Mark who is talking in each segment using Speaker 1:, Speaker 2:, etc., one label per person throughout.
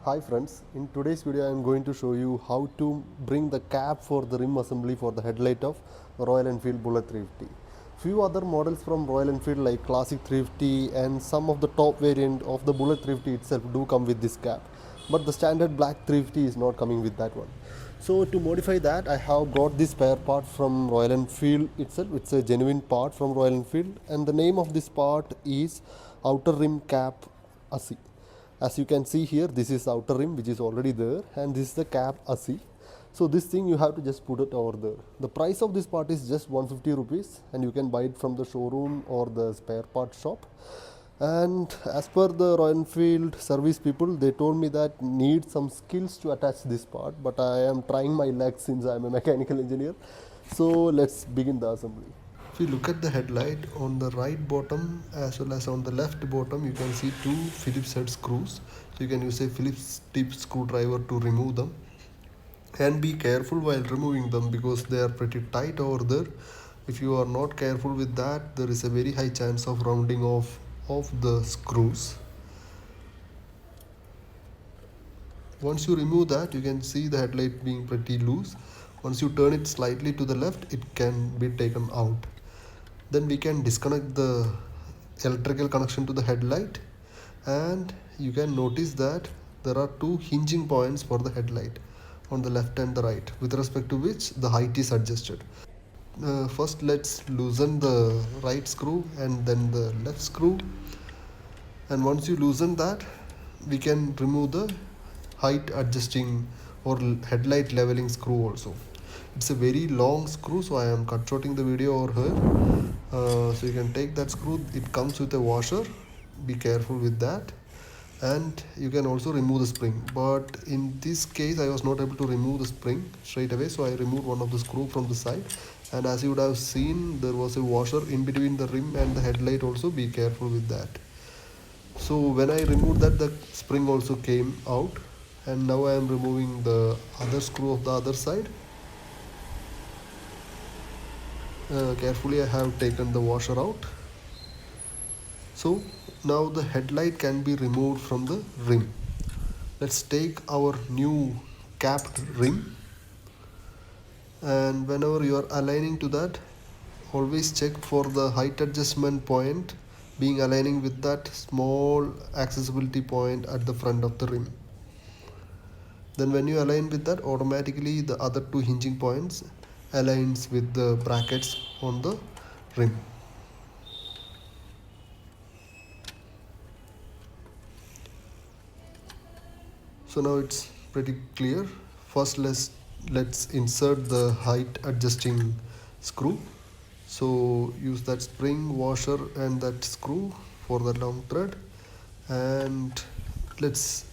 Speaker 1: Hi friends, in today's video I am going to show you how to bring the cap for the rim assembly for the headlight of Royal Enfield Bullet 350. Few other models from Royal Enfield like Classic 350 and some of the top variant of the Bullet 350 itself do come with this cap, but the standard black 350 is not coming with that one. So to modify that, I have brought this spare part from Royal Enfield itself. It's a genuine part from Royal Enfield and the name of this part is outer rim cap Assy. As you can see here, this is outer rim which is already there and this is the cap Assy. So this thing you have to just put it over there. The price of this part is just 150 rupees and you can buy it from the showroom or the spare part shop. And as per the Royal Enfield service people, they told me that need some skills to attach this part, but I am trying my luck since I am a mechanical engineer. So let's begin the assembly. If you look at the headlight, on the right bottom as well as on the left bottom, you can see two Phillips head screws. So you can use a Phillips tip screwdriver to remove them. And be careful while removing them because they are pretty tight over there. If you are not careful with that, there is a very high chance of rounding off of the screws. Once you remove that, you can see the headlight being pretty loose. Once you turn it slightly to the left, it can be taken out. Then we can disconnect the electrical connection to the headlight, and you can notice that there are two hinging points for the headlight on the left and the right, with respect to which the height is adjusted. First let's loosen the right screw and then the left screw, and once you loosen that, we can remove the height adjusting or headlight leveling screw also. It's a very long screw, so I am cut shorting the video over here. So you can take that screw, it comes with a washer, be careful with that. And you can also remove the spring, but in this case I was not able to remove the spring straight away, so I removed one of the screw from the side. And as you would have seen, there was a washer in between the rim and the headlight also, be careful with that. So when I removed that, the spring also came out, and now I am removing the other screw of the other side. Carefully I have taken the washer out. So now the headlight can be removed from the rim. Let's take our new capped rim, and whenever you are aligning to that, always check for the height adjustment point being aligning with that small accessibility point at the front of the rim. Then when you align with that, automatically the other two hinging points aligns with the brackets on the rim. So now it's pretty clear. First let's insert the height adjusting screw. So use that spring, washer and that screw for the long thread, and let's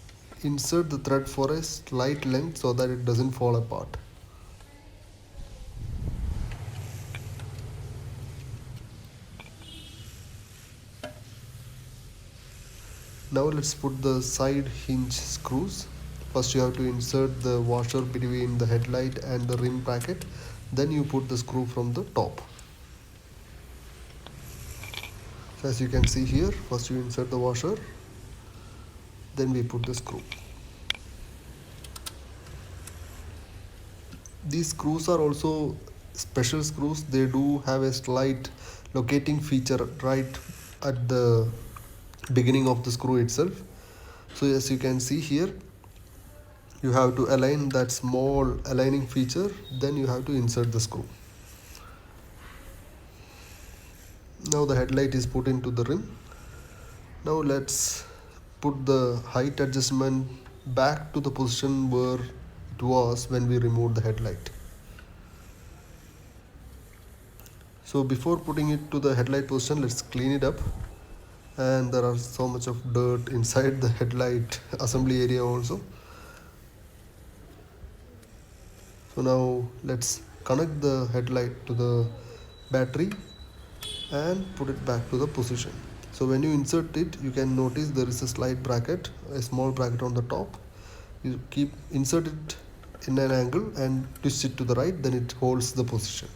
Speaker 1: insert the thread for a slight length so that it doesn't fall apart. Now let's put the side hinge screws. First you have to insert the washer between the headlight and the rim bracket, then you put the screw from the top. So as you can see here, first you insert the washer, then we put the screw. These screws are also special screws. They do have a slight locating feature right at the beginning of the screw itself. So as you can see here, you have to align that small aligning feature, then you have to insert the screw. Now the headlight is put into the rim. Now let's put the height adjustment back to the position where it was when we removed the headlight. So before putting it to the headlight position, let's clean it up. And there are so much of dirt inside the headlight assembly area also. So now let's connect the headlight to the battery and put it back to the position. So when you insert it, you can notice there is a slight bracket, a small bracket on the top. You insert it in an angle and twist it to the right, then it holds the position.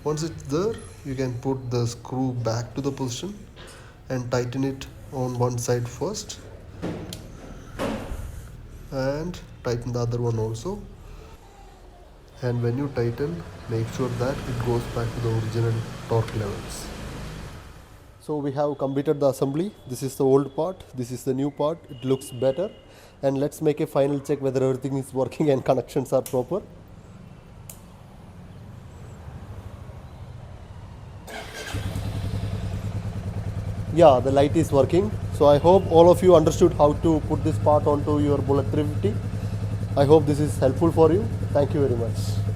Speaker 1: Once it's there, you can put the screw back to the position and tighten it on one side first. and tighten the other one also. And when you tighten, make sure that it goes back to the original torque levels. So we have completed the assembly. This is the old part, this is the new part. It looks better. And let's make a final check whether everything is working and connections are proper. Yeah, the light is working. So I hope all of you understood how to put this part onto your Bullet 350. I hope this is helpful for you. Thank you very much.